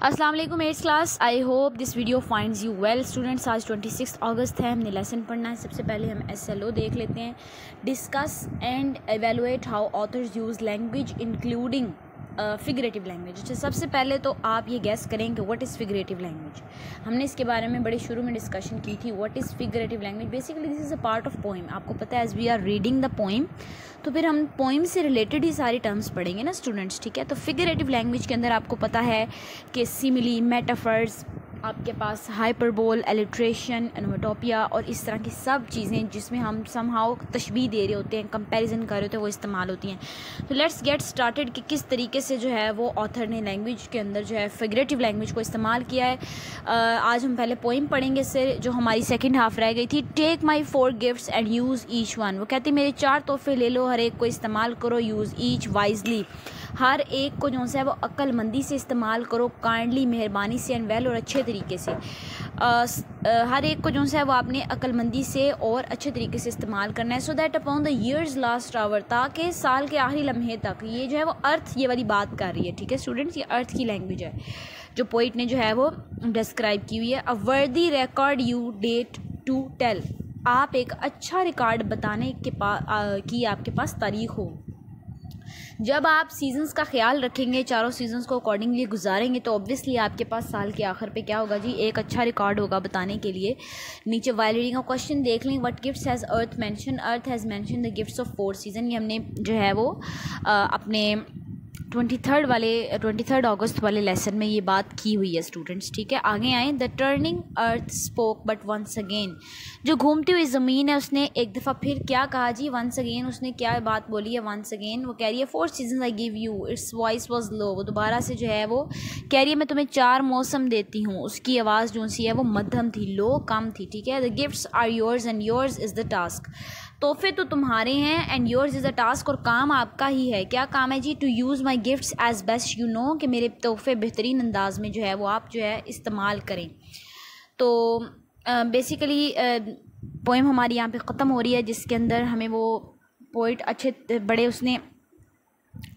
अस्सलाम वालेकुम eighth class. I hope this video finds you well students. आज 26 अगस्त है, हमने लेसन पढ़ना है। सबसे पहले हम SLO देख लेते हैं। Discuss and evaluate how authors use language including figurative language. अच्छा, सबसे पहले तो आप ये गैस करें कि व्हाट इज़ फिगरेटिव लैंग्वेज। हमने इसके बारे में बड़े शुरू में डिस्कशन की थी। What is figurative language? Basically this is a part of poem. आपको पता है as we are reading the poem, तो फिर हम पोइम से रिलेटेड ही सारी टर्म्स पढ़ेंगे ना स्टूडेंट्स, ठीक है। तो फिगरेटिव लैंग्वेज के अंदर आपको पता है कि सिमिली, मेटाफर्स, आपके पास हाइपरबोल, एलिट्रेशन, एनोमेटोपिया और इस तरह की सब चीज़ें जिसमें हम समहाउ तशबीह दे रहे होते हैं, कंपैरिजन कर रहे होते हैं, वो इस्तेमाल होती हैं। तो लेट्स गेट स्टार्टेड कि किस तरीके से जो है वो ऑथर ने लैंग्वेज के अंदर जो है फिगरेटिव लैंग्वेज को इस्तेमाल किया है। आज हम पहले पोइम पढ़ेंगे, इससे जो हमारी सेकंड हाफ रह गई थी। Take my 4 gifts and use each one. वो कहते मेरे 4 तोहफे ले लो, हर एक को इस्तेमाल करो। यूज़ ईच वाइजली, हर एक को जो है वो अक्लमंदी से इस्तेमाल करो। काइंडली, मेहरबानी से। एंड वेल, और अच्छे तरीके से। हर एक को जो है वो आपने अक्लमंदी से और अच्छे तरीके से इस्तेमाल करना है। So that upon the years last hour, ताकि साल के आखिरी लम्हे तक। ये जो है वो अर्थ, ये वाली बात कर रही है, ठीक है स्टूडेंट्स। ये अर्थ की लैंग्वेज है जो पोइट ने जो है वो डिस्क्राइब की हुई है। A worthy record you date to tell. आप एक अच्छा रिकॉर्ड बताने के की आपके पास तारीख हो। जब आप सीजन्स का ख्याल रखेंगे, चारों सीजन्स को अकॉर्डिंगली गुजारेंगे, तो ऑब्वियसली आपके पास साल के आखिर पे क्या होगा जी, एक अच्छा रिकॉर्ड होगा बताने के लिए। नीचे वाइल रीडिंग का क्वेश्चन देख लें। What gifts has earth mention? Earth has mention the gifts of 4 season. ये हमने जो है वो अपने 23 अगस्त वाले लेसन में ये बात की हुई है स्टूडेंट्स, ठीक है। आगे आए। The turning earth spoke but once again. जो घूमती हुई ज़मीन है उसने एक दफ़ा फिर क्या कहा जी? Once again. उसने क्या बात बोली है? Once again. वो कह रही है 4 season I give you. Its voice was low. वो दोबारा से जो है वो कह रही है मैं तुम्हें 4 मौसम देती हूँ। उसकी आवाज़ जो सी है वो मध्यम थी, लो, कम थी, ठीक है। The gifts are yours and yours is the task. तोहफे तो तुम्हारे हैं and yours is a task, और काम आपका ही है। क्या काम है जी? To use my gifts as best you know, कि मेरे तोहफे बेहतरीन अंदाज में जो है वो आप जो है इस्तेमाल करें। तो बेसिकली पोएम हमारी यहाँ पे ख़त्म हो रही है, जिसके अंदर हमें वो पोइट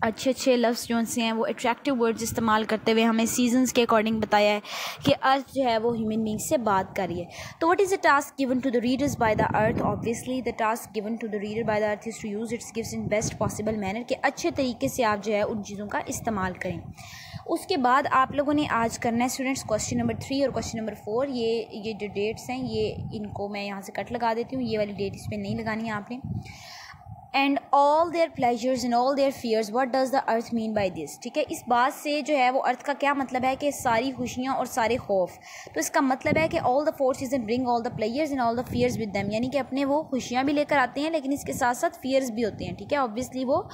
अच्छे अच्छे लफ्ज़ जो से हैं वो अट्रैक्टिव वर्ड्स इस्तेमाल करते हुए हमें सीजन्स के अकॉर्डिंग बताया है कि अर्थ जो है वो ह्यूमन बींग से बात कर रही है। तो what is the task given to the readers by the earth? Obviously the task given to the reader by the earth is to use its gifts in best possible manner, कि अच्छे तरीके से आप जो है उन चीज़ों का इस्तेमाल करें। उसके बाद आप लोगों ने आज करना है स्टूडेंट्स क्वेश्चन नंबर 3 और क्वेश्चन नंबर 4। ये जो डेट्स हैं ये इनको मैं यहाँ से कट लगा देती हूँ। ये वाली डेट इस पर नहीं लगानी है आपने। And all their pleasures and all their fears, what does the earth mean by this? ठीक है, इस बात से जो है वो अर्थ का क्या मतलब है कि सारी खुशियाँ और सारे खौफ। तो इसका मतलब है कि all the 4 season bring all the pleasures and all the fears with them, यानी कि अपने वो खुशियाँ भी लेकर आते हैं लेकिन इसके साथ साथ फियर्स भी होते हैं, ठीक है। ऑब्वियसली वो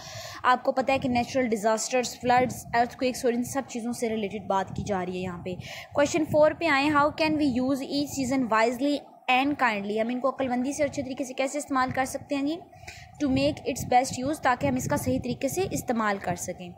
आपको पता है कि नेचुरल डिजास्टर्स, फ्लड्स, अर्थक्वेक्स और इन सब चीज़ों से रिलेटेड बात की जा रही है यहाँ पे। क्वेश्चन 4 पे आए। How can we use each season wisely and kindly? हम इनको अक्लमंदी से अच्छे तरीके से कैसे इस्तेमाल कर सकते हैं जी? To make its best use, ताकि हम इसका सही तरीके से इस्तेमाल कर सकें।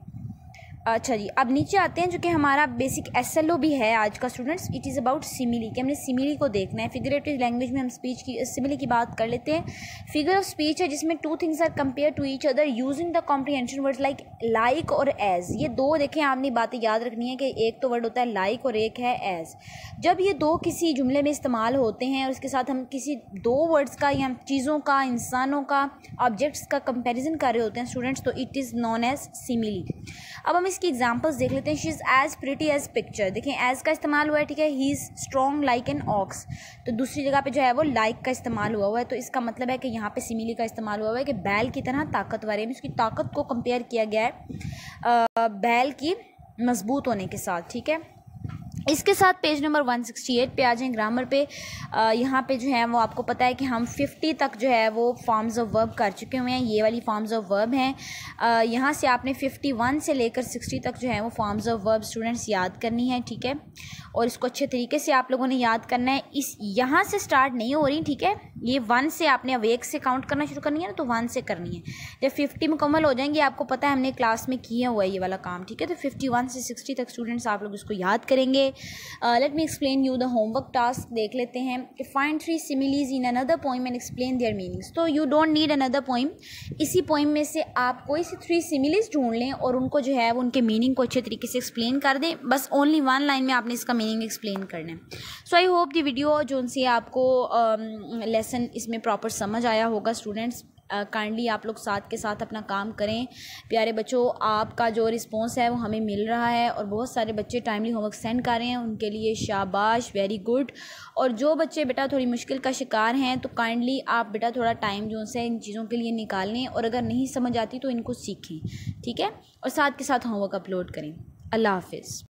अच्छा जी, अब नीचे आते हैं, जो कि हमारा बेसिक SLO भी है आज का students. It is about simile, कि हमने सिमिली को देखना है। फिगरेटिव लैंग्वेज में हम स्पीच की सिमिली की बात कर लेते हैं। फिगर ऑफ स्पीच है जिसमें 2 things are compare to each other using the comprehension words like और एज। ये 2 देखें, आपने बातें याद रखनी है कि एक तो वर्ड होता है लाइक और एक है एज। जब ये 2 किसी जुमले में इस्तेमाल होते हैं और इसके साथ हम किसी 2 वर्ड्स का या चीज़ों का, इंसानों का, ऑब्जेक्ट्स का कंपेरिजन कर रहे होते हैं स्टूडेंट्स, तो it is known as simile. अब हम इसकी एग्जांपल्स देख लेते हैं। She is as pretty as picture. देखें एज का इस्तेमाल हुआ है, ठीक है। He is strong like an ox, तो दूसरी जगह पे जो है वो लाइक का इस्तेमाल हुआ है। तो इसका मतलब है कि यहाँ पे सिमिली का इस्तेमाल हुआ है कि बैल की तरह ताकतवर है। उसकी ताकत को कंपेयर किया गया है बैल की मजबूत होने के साथ, ठीक है। इसके साथ पेज नंबर 168 पे आ जाएं, ग्रामर पे। यहाँ पे जो है वो आपको पता है कि हम 50 तक जो है वो फॉर्म्स ऑफ वर्ब कर चुके हुए हैं। ये वाली फॉर्म्स ऑफ वर्ब हैं। यहाँ से आपने 51 से लेकर 60 तक जो है वो फॉर्म्स ऑफ वर्ब स्टूडेंट्स याद करनी है, ठीक है। और इसको अच्छे तरीके से आप लोगों ने याद करना है। इस यहाँ से स्टार्ट नहीं हो रही, ठीक है। ये 1 से आपने अब 1 से काउंट करना शुरू करनी है ना, तो 1 से करनी है। जब 50 मुकम्मल हो जाएंगे, आपको पता है हमने क्लास में किया हुआ है ये वाला काम, ठीक है। तो 51 से 60 तक स्टूडेंट्स आप लोग इसको याद करेंगे। Let me explain you the homework task देख लेते हैं कि find 3 similes in another poem and explain their meanings. तो you don't need another poem, इसी पोइम में से आप कोई सी 3 सिमिलीज ढूंढ लें और उनको जो है वो उनके मीनिंग को अच्छे तरीके से एक्सप्लेन कर दें। बस ओनली 1 लाइन में आपने इसका मीनिंग एक्सप्लेन करना है। सो आई होप द वीडियो जो उनसे आपको लेसन इसमें प्रॉपर समझ आया होगा। स्टूडेंट्स काइंडली आप लोग साथ के साथ अपना काम करें। प्यारे बच्चों, आपका जो रिस्पॉन्स है वो हमें मिल रहा है और बहुत सारे बच्चे टाइमली होमवर्क सेंड कर रहे हैं, उनके लिए शाबाश, वेरी गुड। और जो बच्चे बेटा थोड़ी मुश्किल का शिकार हैं तो काइंडली आप बेटा थोड़ा टाइम जो है इन चीज़ों के लिए निकाल लें और अगर नहीं समझ आती तो इनको सीखें, ठीक है, और साथ के साथ होमवर्क अपलोड करें। अल्लाह हाफिज़।